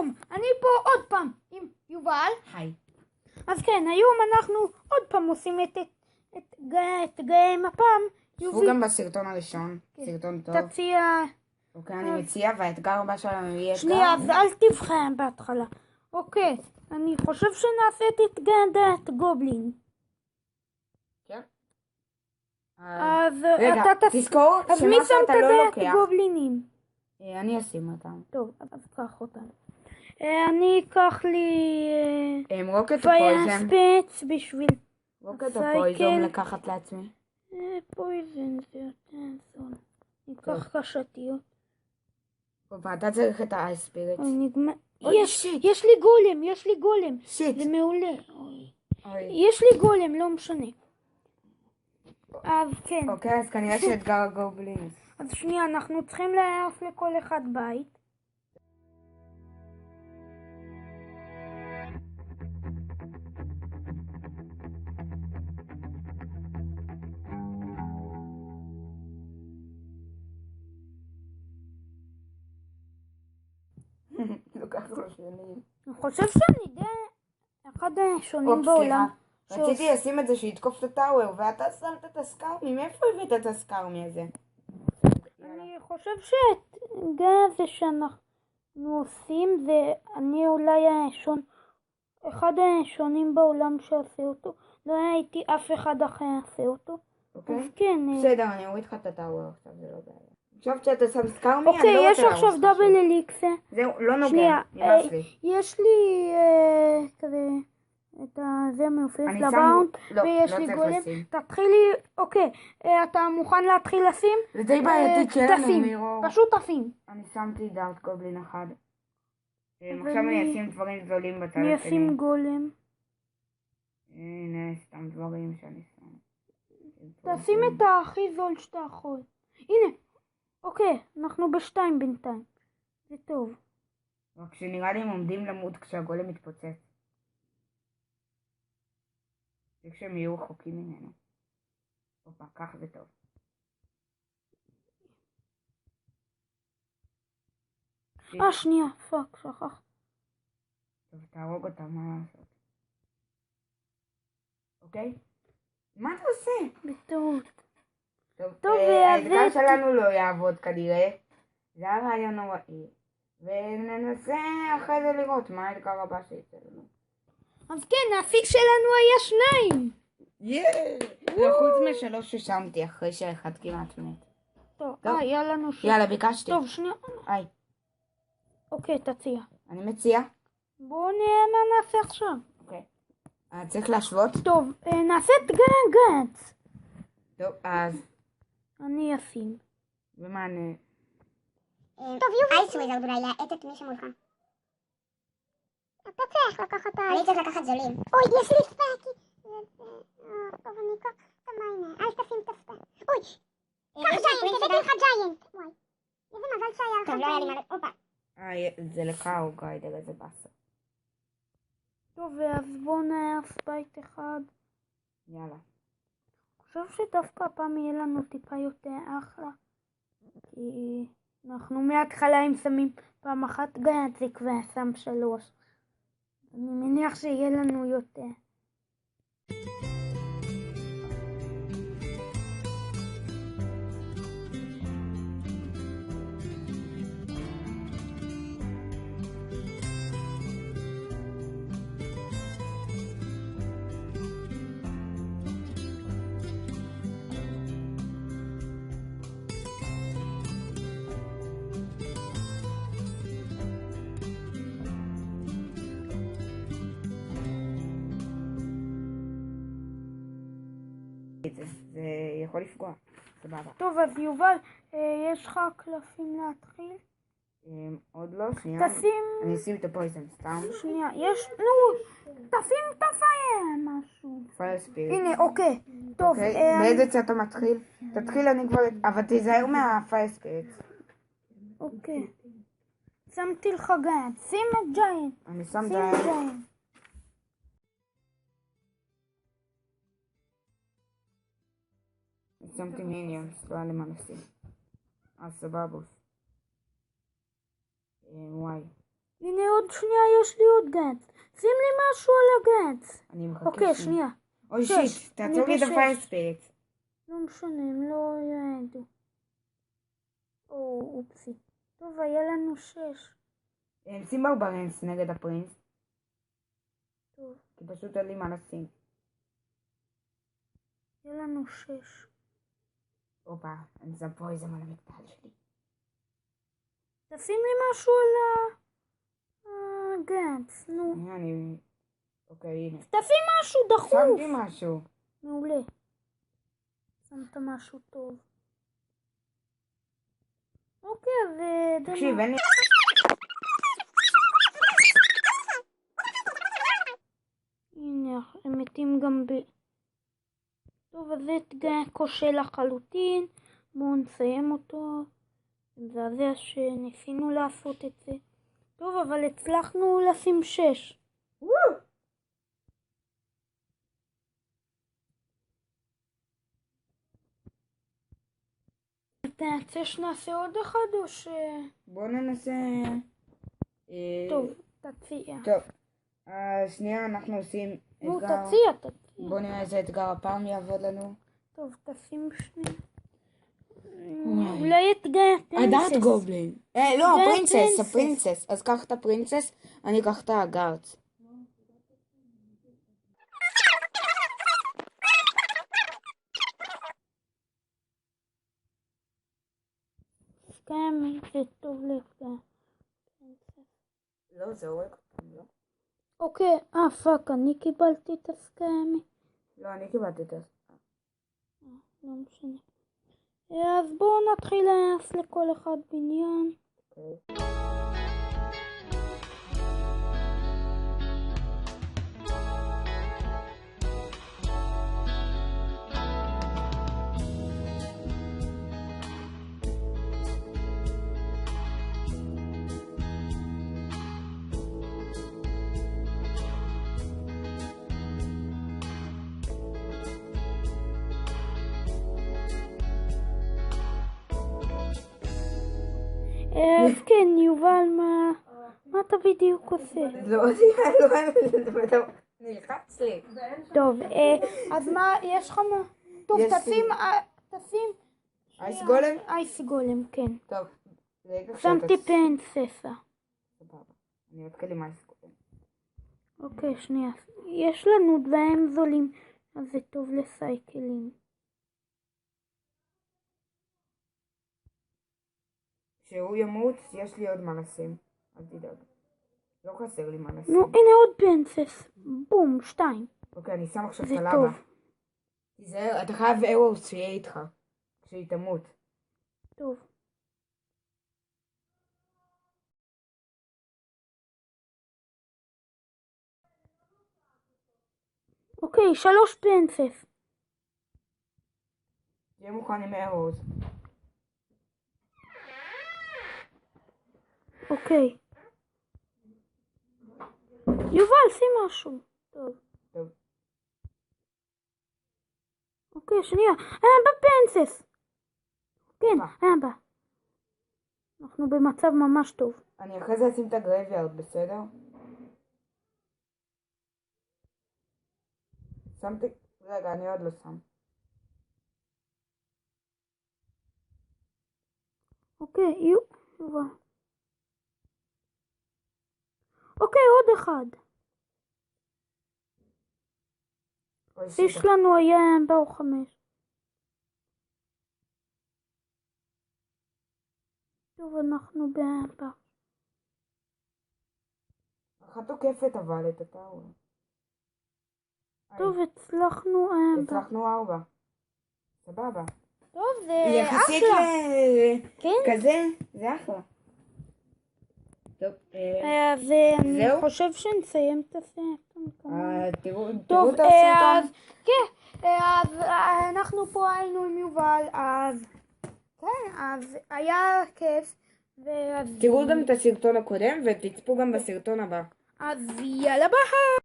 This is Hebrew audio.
שלום, אני פה עוד פעם עם יובל. היי. אז כן, היום אנחנו עוד פעם עושים את גיים הפעם. שבו גם בסרטון הראשון, סרטון טוב. תציע... אוקיי, אני מציע, והאתגר הבא שלנו יהיה אתגר. שנייה, אז אל תבחר בהתחלה. אוקיי, אני חושב שנעשה את גנדת גובלין. כן. אז רגע, תזכור שמה שאתה לא לוקח. את גובלינים? אני אשים אותם. טוב, אז קח אותם. אני אקח לי... רוקט או פויזן? פייספץ בשביל... רוקט או פויזן לקחת לעצמי? פויזן זה יותר זול. ניקח קשתיות. ואתה צריך את האייספיריט. יש לי גולם. שיט. זה מעולה. יש לי גולם, לא משנה. אז כן. אוקיי, אז כנראה שאתגר הגובלין. אז שנייה, אנחנו צריכים להערף לכל אחד בית. לוקח לו שנים. אני חושב שאני די אחד השונים בעולם. רציתי לשים את זה שיתקוף את הטאוור, ואתה שמת את הסקארמי. מאיפה הבאת את הסקארמי הזה? אני חושב שזה שאנחנו עושים זה אני אולי אחד השונים בעולם שעושה אותו. לא הייתי אף אחד אחר יעשה אותו. אוקיי? אז כן. בסדר, אני אוריד לך את הטאוור עכשיו, זה לא בעיה. חושבת שאתה שם סקארמי, אני אוקיי, לא רוצה יש עכשיו דאבל אליקסה. זהו, לא נוגע, שנייה, נמאס לי. יש לי כזה את זה מאופס לבאונד, ויש לי גולם. תתחילי, אוקיי, אתה מוכן להתחיל לשים? זה די בעייתי, כן, מירור. פשוט תשים. אני שמתי דארט גובלין אחד. עכשיו אני אשים דברים זולים בצד השני. אני אשים גולם. הנה, סתם דברים שאני שם. תשים את הכי זול שאתה יכול. הנה, אוקיי, אנחנו בשתיים בינתיים. זה טוב. רק שנראה לי הם עומדים למות כשהגולם מתפוצץ. זה כשהם יהיו רחוקים ממנו. אופה, כך זה טוב. שנייה, פאק, שכח. טוב, תהרוג אותם, מה לעשות? אוקיי? מה אתה עושה? בטעות. טוב, האתגר שלנו לא יעבוד כנראה. זה הרעיון נוראי. וננסה אחרי זה לראות מה האתגר הבא שיצא לנו. אז כן, האפיק שלנו היה 2. חוץ משלוש ששמתי אחרי שאחד כמעט מת. טוב, היה לנו יאללה, ביקשתי. טוב, שנייה. אוקיי, תציע. אני מציע. בואו נראה מה נעשה עכשיו. אוקיי. צריך להשוות? טוב, נעשה את גנץ. טוב, אז... אני אשים. ומה אני... טוב, יובל. אייס וויזרד אולי להאט את מי שמולך. אתה צריך לקחת אני צריך לקחת זולים. אוי, יש לי ספק. טוב, אני אקח את המים. אל תשים את הספק. אוי, קח ג'יינט, הבאתי לך ג'יינט. וואי, איזה מזל שהיה לך ג'יינט. טוב, לא היה לי מלא. הופה. זה לך או גיידר, איזה באסה. טוב, אז בואו נערף בית אחד. יאללה. אני חושב שדווקא הפעם יהיה לנו טיפה יותר אחלה. כי אנחנו מההתחלה אם שמים פעם אחת גנץ זה כבר שם 3. אני מניח שיהיה לנו יותר. זה יכול לפגוע, סבבה. טוב, אז יובל, יש לך קלפים להתחיל? עוד לא, שנייה. תשים... אני אשים את הפויזן, סתם. שנייה, יש... נו, תשים את הפייר משהו. פייר ספיריט. הנה, אוקיי. טוב, באיזה צד אתה מתחיל? תתחיל, אני כבר... אבל תיזהר מהפייר ספיריט. אוקיי. שמתי לך גנץ. שים את ג'יינט. אני שם שים ג'יינט. שמתי מיניונס, לא היה למה לשים. סבבוס. וואי. הנה עוד שנייה יש לי עוד גנץ. שים לי משהו על הגנץ. אני מחכה. אוקיי, שנייה. אוי שש. שיט, אני תעצור לי את בשש. הפיירספיריט. לא משנה, הם לא יעדו. אופסי. טוב, היה לנו 6. שים ברברנס נגד הפרינס. טוב, כי פשוט אין לי מה לשים. היה לנו 6. הופה, אני שם פויזם על המקטל שלי. תשים לי משהו על הגנץ, נו. אני... אוקיי, הנה. תשים משהו דחוף. שמתי משהו. מעולה. שמת משהו טוב. אוקיי, תקשיב, אין לי... הנה, הם מתים גם טוב, אז זה כושל לחלוטין. בואו נסיים אותו. זה מזעזע שניסינו לעשות את זה. טוב, אבל הצלחנו לשים 6. אתה רוצה שנעשה עוד אחד או ש... בואו ננסה... טוב, תציע. טוב. שנייה אנחנו עושים נו, אתגר. תציע. בואו נראה איזה אתגר הפעם יעבוד לנו. טוב, תשים שנייה. אולי אתגר הדארט גובלין. לא, פרינסס. הפרינסס. אז קח את הפרינסס, אני אקח את הגארץ. סקאמי, זה טוב לך. לא, זה הורג אותם, לא? אוקיי, פאק, אני קיבלתי את הסקאמי. לא, אני קיבלתי את זה. לא משנה. אז בואו נתחיל להיעש לכל אחד בניין. אוקיי. אז כן, יובל, מה אתה בדיוק עושה? לא, נלחץ לי. טוב, אז מה, יש לך מה? טוב, יש תשים... אייס גולם? אייס גולם, כן. טוב. רגע, שמתי פרינססה. סבבה. אני אתחיל עם אייס גולם. אוקיי, שנייה. יש לנו דברים זולים, אז זה טוב לסייקלים. כשהוא ימות, יש לי עוד מה לשים. אל תדאג. לא חסר לי מה לשים. נו, הנה עוד פרינסס. בום, 2. אוקיי, אני שם עכשיו זה את הלבה. טוב. תיזהר, אתה חייב ארוס שיהיה איתך. כשהיא תמות. טוב. אוקיי, 3 פרינסס. תהיה מוכן עם ארוס. אוקיי. יובל, שים משהו. טוב. טוב. אוקיי, שנייה. בפרינסס. כן, אבא. אנחנו במצב ממש טוב. אני אחרי זה אשים את הגרייביארד, בסדר? שמתי... רגע, אני עוד לא שם. אוקיי, יובל. אוקיי, עוד אחד. יש לנו היה באו 5. טוב, אנחנו באבא. אחת תוקפת אבל את הטאוור. טוב, הצלחנו אבא. הצלחנו 4. סבבה. טוב, זה יחסית כן? כזה, זה אחלה. טוב, אז אני זהו? חושב שנסיים את הסרט. תראו טוב, את הסרטון. כן, אז אנחנו פה היינו עם יובל, אז כן, אז היה כיף. תראו גם את הסרטון הקודם ותצפו גם בסרטון הבא. אז יאללה ביי.